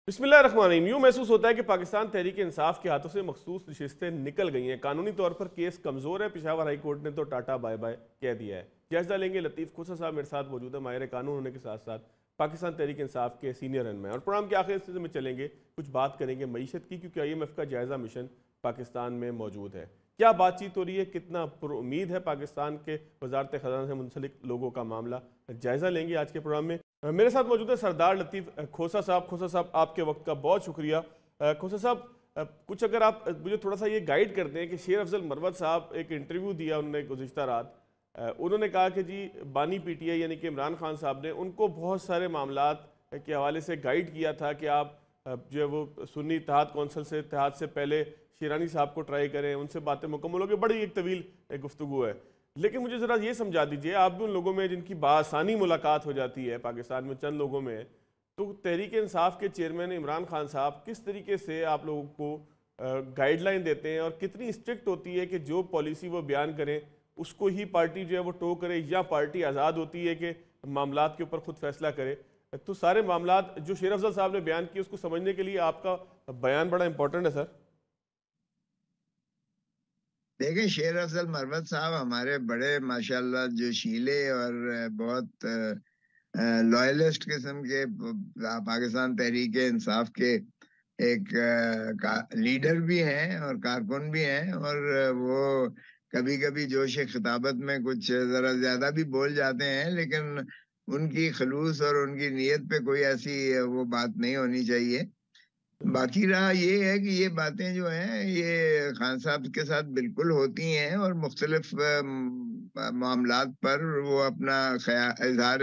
बिस्मिल्लाहिर्रहमानिर्रहीम। यूँ महसूस होता है कि पाकिस्तान तहरीक इंसाफ के हाथों से मखसूस नशिस्तें निकल गई हैं। कानूनी तौर पर केस कमज़ोर है। पेशावर हाई कोर्ट ने तो टाटा बाय बाय कह दिया है। जायजा लेंगे लतीफ़ खोसा साहब मेरे साथ मौजूद है, माहिर कानून होने के साथ साथ पाकिस्तान तहरीक इंसाफ के सीनियर रहनुमा, और प्रोग्राम के आखिर हिस्से में चलेंगे, कुछ बात करेंगे मईशत की, क्योंकि IMF का जायज़ा मिशन पाकिस्तान में मौजूद है। क्या बातचीत हो रही है, कितना पुरुम्मीद है पाकिस्तान के वजारत खजाना से मुंसलिक लोगों का मामला, जायज़ा लेंगे आज के प्रोग्राम में। मेरे साथ मौजूद है सरदार लतीफ़ खोसा साहब। खोसा साहब, आपके वक्त का बहुत शुक्रिया। खोसा साहब, कुछ अगर आप मुझे थोड़ा सा ये गाइड कर दें कि शेर अफजल मरवत साहब एक इंटरव्यू दिया उन्होंने गुज़िश्ता रात, उन्होंने कहा कि जी बानी PTI यानी कि इमरान खान साहब ने उनको बहुत सारे मामलात के हवाले से गाइड किया था कि आप जो है वो सुन्नी इत्तेहाद कौंसिल से इत्तेहाद से पहले शेरानी साहब को ट्राई करें, उनसे बातें मुकम्मल हो गई। बड़ी एक तवील गुफ्तगू है, लेकिन मुझे ज़रा ये समझा दीजिए, आप भी उन लोगों में जिनकी बासानी मुलाकात हो जाती है पाकिस्तान में चंद लोगों में, तो तहरीक इंसाफ के चेयरमैन इमरान खान साहब किस तरीके से आप लोगों को गाइडलाइन देते हैं और कितनी स्ट्रिक्ट होती है कि जो पॉलिसी वो बयान करें उसको ही पार्टी जो है वो टो करे, या पार्टी आज़ाद होती है कि मामलात के ऊपर खुद फैसला करे? तो सारे मामलात जो शेर अफजल साहब ने बयान किए उसको समझने के लिए आपका बयान बड़ा इंपॉर्टेंट है सर। देखें, शेर अफजल मरवत साहब हमारे बड़े माशाल्लाह जोशीले और बहुत लॉयलिस्ट किस्म के पाकिस्तान तहरीक इंसाफ के एक लीडर भी हैं और कारकुन भी हैं। और वो कभी कभी जोश खिताबत में कुछ जरा ज्यादा भी बोल जाते हैं, लेकिन उनकी खलूस और उनकी नीयत पे कोई ऐसी वो बात नहीं होनी चाहिए। बाकी रहा ये है कि ये बातें जो हैं ये खान साहब के साथ बिल्कुल होती हैं, और मुख्तलिफ मामलात पर वो अपना इजहार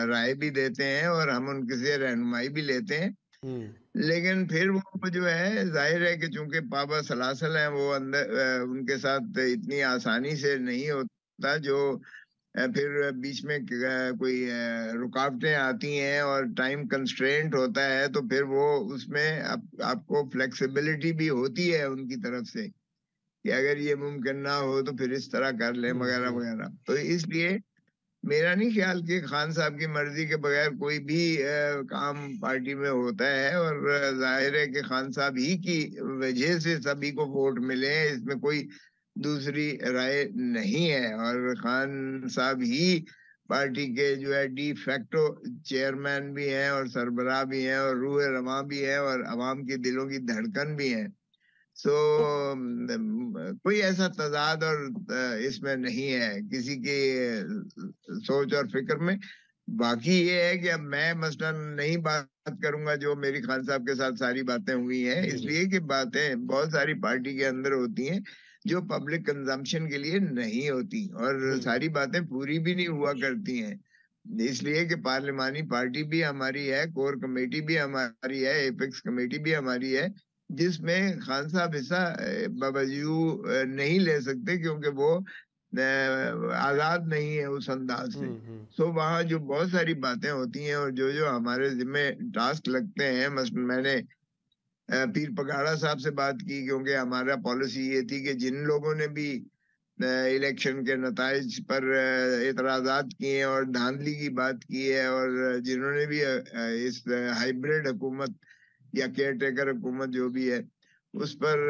राय भी देते हैं और हम उनके से रहनुमाई भी लेते हैं। हम्म। लेकिन फिर वो जो है जाहिर है कि चूंकि पाबा सलासल हैं, वो अंदर उनके साथ इतनी आसानी से नहीं होता। जो फिर बीच में कोई रुकावटें आती हैं और टाइम कंस्ट्रेंट होता है, तो फिर वो उसमें आपको फ्लेक्सिबिलिटी भी होती है उनकी तरफ से कि अगर ये मुमकिन ना हो तो फिर इस तरह कर लें वगैरह हम्म। वगैरह। तो इसलिए मेरा नहीं ख्याल कि खान साहब की मर्जी के बगैर कोई भी काम पार्टी में होता है। और जाहिर है कि खान साहब ही की वजह से सभी को वोट मिले हैं, इसमें कोई दूसरी राय नहीं है। और खान साहब ही पार्टी के जो है डी फैक्टो चेयरमैन भी हैं और सरबराह भी हैं और रूह रवां भी हैं और अवाम के दिलों की धड़कन भी हैं। सो तो कोई ऐसा तजाद और इसमें नहीं है किसी की सोच और फिक्र में। बाकी ये है कि अब मैं मसलन नहीं बात करूंगा जो मेरी खान साहब के साथ सारी बातें हुई हैं, जी जी। इसलिए कि बातें बहुत सारी पार्टी के अंदर होती हैं जो पब्लिक कंजम्पशन के लिए नहीं होती, और बिल्कुल। सारी बातें पूरी भी नहीं हुआ करती हैं। इसलिए कि पार्लिमानी पार्टी भी हमारी है, कोर कमेटी भी हमारी है, एपेक्स कमेटी भी हमारी है, जिसमें खान साहब हिस्सा बावजू नहीं ले सकते क्योंकि वो आजाद नहीं है उस अंदाज से। हम्म। सो वहाँ जो बहुत सारी बातें होती हैं और जो जो हमारे जिम्मे टास्क लगते हैं, मसलन मैंने पीर पगाड़ा साहब से बात की, क्योंकि हमारा पॉलिसी ये थी कि जिन लोगों ने भी इलेक्शन के नताइज पर एतराजात किए और धांधली की बात की है, और जिन्होंने भी इस हाइब्रिड हुकूमत या केयर टेकर हुकूमत जो भी है उस पर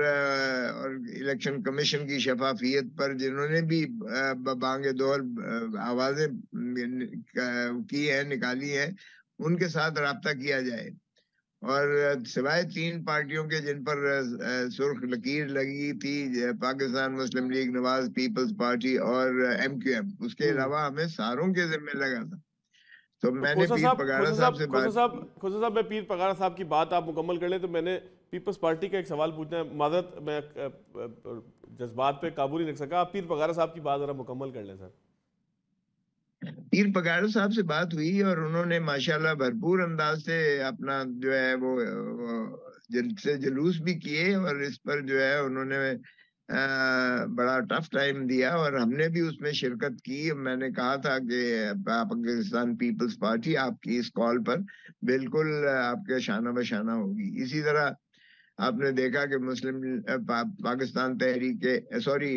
और इलेक्शन कमीशन की शफाफियत पर जिन्होंने भी बांगे दौर आवाजें की है, निकाली है, उनके साथ राब्ता किया जाए। और सिवाय तीन पार्टियों के जिन पर सुर्ख लकीर लगी थी, पाकिस्तान मुस्लिम लीग नवाज पीपल्स पार्टी और MQM, उसके हम्म। अलावा हमें सारों के जिम्मे लगा था। तो तो मैंने पीर पगाड़ा साहब से बात की। खोसा साहब, मैं पीर पगाड़ा साहब की बात आप मुकम्मल कर लें तो मैंने पीपल्स पार्टी का एक सवाल पूछना है। माजरत, मैं जज्बात पे काबू नहीं रख सका। आप पीर पगाड़ा साहब की बात जरा मुकम्मल कर लें सर। पीर पगाड़ा साहब से बात हुई और उन्होंने माशाल्लाह भरपूर अंदाज से अपना जो है वो जिनसे जुलूस भी किए, और इस पर जो है उन्होंने बड़ा टफ टाइम दिया और हमने भी उसमें शिरकत की। मैंने कहा था कि पाकिस्तान पीपल्स पार्टी आपकी इस कॉल पर बिल्कुल आपके शाना बशाना होगी। इसी तरह आपने देखा कि पाकिस्तान तहरीक सॉरी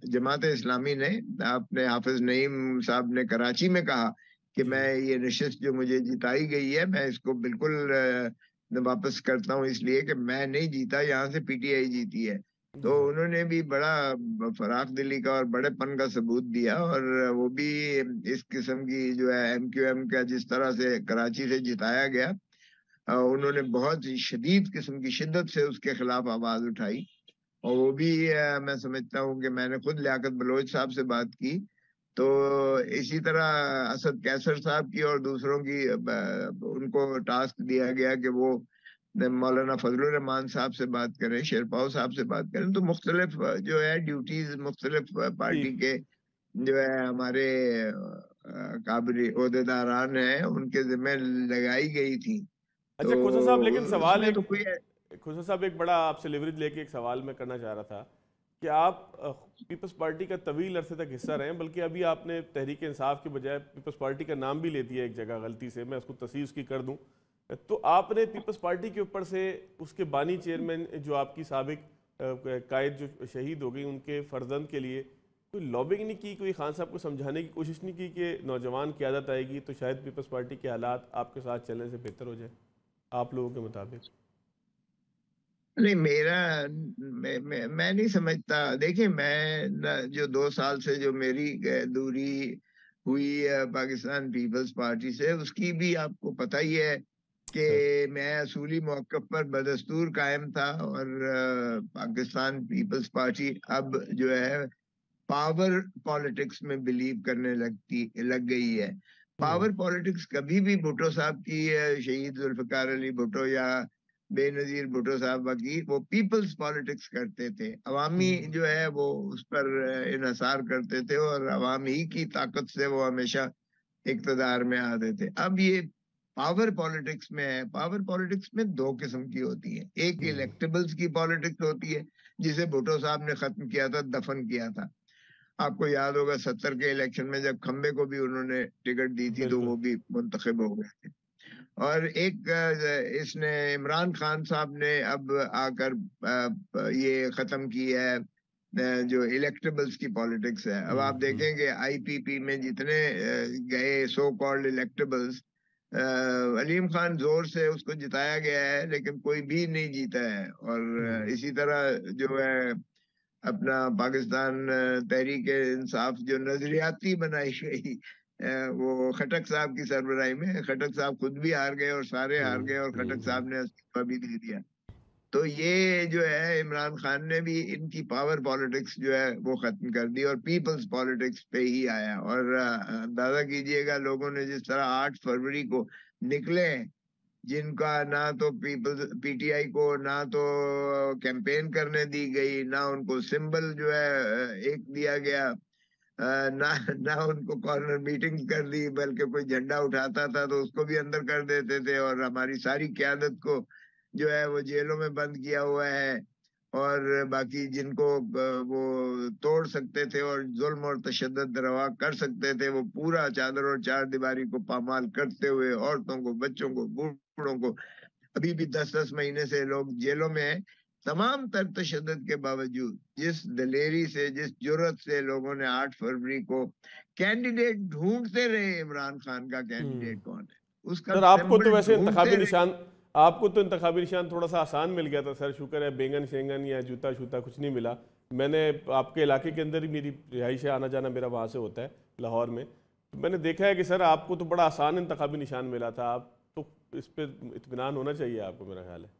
जमात इस्लामी ने, आपने हाफिज नईम साहब ने कराची में कहा कि जी मैं जी। ये नशिस्त जो मुझे जिताई गई है मैं इसको बिल्कुल वापस करता हूँ इसलिए कि मैं नहीं जीता, यहाँ से पीटीआई जीती है। जी तो सर। उन्होंने भी बड़ा फराख दिली का और बड़ेपन का सबूत दिया, और वो भी इस किस्म की जो है एमक्यूएम का जिस तरह से कराची से जिताया गया, उन्होंने बहुत ही शदीद किस्म की शिद्दत से उसके खिलाफ आवाज उठाई। और वो भी मैं समझता हूँ कि मैंने खुद लियाकत बलोच साहब से बात की, तो इसी तरह असद कैसर साहब की और दूसरों की उनको टास्क दिया गया कि वो मौलाना फजलुर रहमान साहब से बात करें, शेरपाव साहब से बात करें। तो मुख्तलिफ जो है ड्यूटीज मुख्तलिफ जी। पार्टी के जो है हमारे काबिल ओहदेदारान हैं उनके जिम्मे लगाई गई थी। तो अच्छा खुशा साहब, लेकिन सवाल उसमें एक, तो कोई खुशा साहब एक बड़ा आपसे लिवरेज लेके एक सवाल मैं करना चाह रहा था कि आप पीपल्स पार्टी का तवील अरसे तक हिस्सा रहे हैं, बल्कि अभी आपने तहरीक इंसाफ के बजाय पीपल्स पार्टी का नाम भी ले दिया एक जगह गलती से, मैं उसको तस्दीक उसकी कर दूं। तो आपने पीपल्स पार्टी के ऊपर से उसके बानी चेयरमैन जो आपकी साबिक कायद जो शहीद हो गई उनके फर्जंद के लिए कोई लॉबिंग नहीं की, कोई खान साहब को समझाने की कोशिश नहीं की कि नौजवान क़यादत आएगी तो शायद पीपल्स पार्टी के हालात आपके साथ चलने से बेहतर हो जाए आप लोगों के मुताबिक? नहीं, मैं नहीं समझता। देखिए, मैं जो 2 साल से जो मेरी दूरी हुई पाकिस्तान पीपल्स पार्टी से, उसकी भी आपको पता ही है सर। कि मैं असूली मौक़िफ़ पर बदस्तूर कायम था। और पाकिस्तान पीपल्स पार्टी अब जो है पावर पॉलिटिक्स में बिलीव करने लग गई है। हम्म। पावर पॉलिटिक्स कभी भी भुट्टो साहब की, शहीद जुल्फकार अली भुट्टो या बेनजीर भुट्टो साहब की, वो पीपल्स पॉलिटिक्स करते थे। अवामी जो है वो उस पर इन्हसार करते थे, और अवाम ही की ताकत से वो हमेशा इक्तदार में आते थे। अब ये पावर पॉलिटिक्स में है। पावर पॉलिटिक्स में दो किस्म की होती है। एक हम्म। इलेक्टेबल्स की पॉलिटिक्स होती है, जिसे भुट्टो साहब ने खत्म किया था, दफन किया था। आपको याद होगा 70 के इलेक्शन में जब खम्बे को भी उन्होंने टिकट दी थी, तो बिल्कुल। वो भी मुंतखब हो गए थे। और एक इसने इमरान खान साहब ने अब आकर ये खत्म की है, जो इलेक्टेबल्स की पॉलिटिक्स है। अब आप देखेंगे आईपीपी में जितने गए so called electables, Aleem Khan जोर से उसको जिताया गया है, लेकिन कोई भी नहीं जीता है। और इसी तरह जो है अपना पाकिस्तान तहरीक इंसाफ जो नजरियाती बनाई गई, वो खटक साहब की सरबराही में, खटक साहब खुद भी हार गए और सारे हार गए, और खटक साहब ने इस्तीफा भी दे दिया। तो ये जो है इमरान खान ने भी इनकी पावर पॉलिटिक्स जो है वो खत्म कर दी और पीपल्स पॉलिटिक्स पे ही आया। और अंदाजा कीजिएगा लोगों ने जिस तरह 8 फरवरी को निकले, जिनका ना तो पीपल्स पीटीआई को ना तो कैंपेन करने दी गई, ना उनको सिंबल जो है एक दिया गया, ना ना उनको कॉर्नर मीटिंग कर दी, बल्कि कोई झंडा उठाता था तो उसको भी अंदर कर देते थे। और हमारी सारी क्यादत को जो है वो जेलों में बंद किया हुआ है। और बाकी जिनको वो तोड़ सकते थे और जुल्म और तशद्दुद रवा कर सकते थे, वो पूरा चादर और चार दीवारी को पामाल करते हुए औरतों को, बच्चों को, बूढ़ों को, अभी भी 10-10 महीने से लोग जेलों में हैं। तमाम तर तशद्दुद के बावजूद जिस दलेरी से, जिस जुर्रत से लोगों ने 8 फरवरी को कैंडिडेट ढूंढते रहे, इमरान खान का हम्म। कैंडिडेट कौन है, उसका सर आपको तो सिंबल वैसे इंतखाबी ढूंढते रहे। निशान, आपको तो इंतखाबी निशान थोड़ा सा आसान मिल गया था सर, शुक्र है बेंगन शेंगन या जूता शूता कुछ नहीं मिला। मैंने आपके इलाके के अंदर ही मेरी रिहाइश है, आना जाना मेरा वहाँ से होता है लाहौर में, तो मैंने देखा है कि सर आपको तो बड़ा आसान इंतखाबी निशान मिला था। आप तो इस पर इत्मीनान होना चाहिए आपको, मेरा ख्याल है।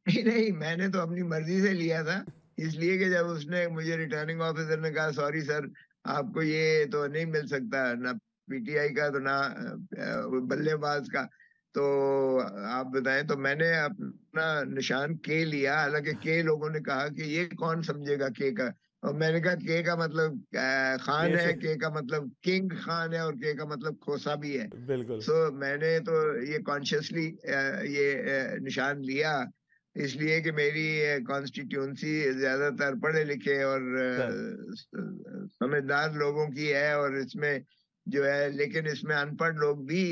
नहीं नहीं, मैंने तो अपनी मर्जी से लिया था। इसलिए कि जब उसने मुझे, रिटर्निंग ऑफिसर ने कहा सॉरी सर, आपको ये तो नहीं मिल सकता, ना पीटीआई का तो ना बल्लेबाज का, तो आप बताएं। तो मैंने अपना निशान के लिया। हालांकि के लोगों ने कहा कि ये कौन समझेगा के का, और मैंने कहा के का मतलब खान है, बेशक। के का मतलब किंग खान है, और के का मतलब खोसा भी है। बिल्कुल। सो मैंने तो ये कॉन्शियसली ये निशान लिया, इसलिए कि मेरी कॉन्स्टिट्यूंसी ज्यादातर पढ़े लिखे और सर। समझदार लोगों की है। और इसमें जो है, लेकिन इसमें अनपढ़ लोग भी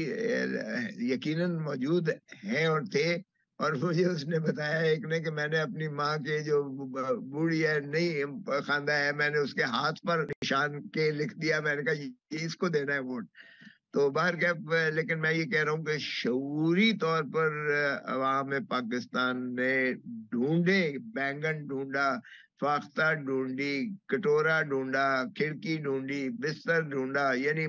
यकीनन मौजूद हैं और थे। और मुझे उसने बताया एक ने कि मैंने अपनी माँ के जो बूढ़ी है, नहीं खांदा है, मैंने उसके हाथ पर निशान के लिख दिया। मैंने कहा ये इसको देना है वोट। तो बाहर कैफ, लेकिन मैं ये कह रहा हूँ कि शऊरी तौर पर अवाम पाकिस्तान ने ढूंढे, बैंगन ढूंढा, फाख्ता ढूंढी, कटोरा ढूंढा, खिड़की ढूंढी, बिस्तर ढूंढा, यानी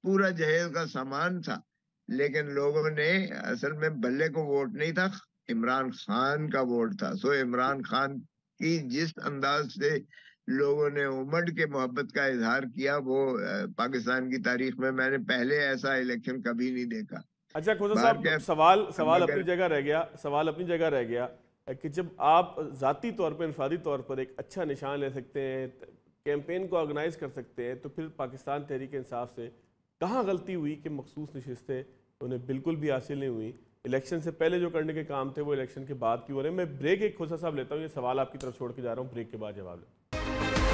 पूरा जहेज का सामान था। लेकिन लोगों ने असल में बल्ले को वोट नहीं था, इमरान खान का वोट था। सो इमरान खान की जिस अंदाज से लोगों ने उमड़ के मोहब्बत का इजहार किया, वो पाकिस्तान की तारीख में मैंने पहले ऐसा इलेक्शन कभी नहीं देखा। अच्छा खोजा बाहर साहब, क्या, सवाल अपनी मगर जगह रह गया, सवाल अपनी जगह रह गया कि जब आप ज़ाती तौर पर, इनफरादी तौर पर एक अच्छा निशान ले सकते हैं, कैंपेन को ऑर्गेनाइज कर सकते हैं, तो फिर पाकिस्तान तहरीक इंसाफ से कहाँ गलती हुई कि मखसूस नशिस्तें उन्हें बिल्कुल भी हासिल नहीं हुई? इलेक्शन से पहले जो करने के काम थे वो इलेक्शन के बाद क्यों हो रहे हैं? मैं ब्रेक एक खोसा साहब लेता हूँ, ये सवाल आपकी तरफ छोड़ के जा रहा हूँ, ब्रेक के बाद जवाब लेता हूँ।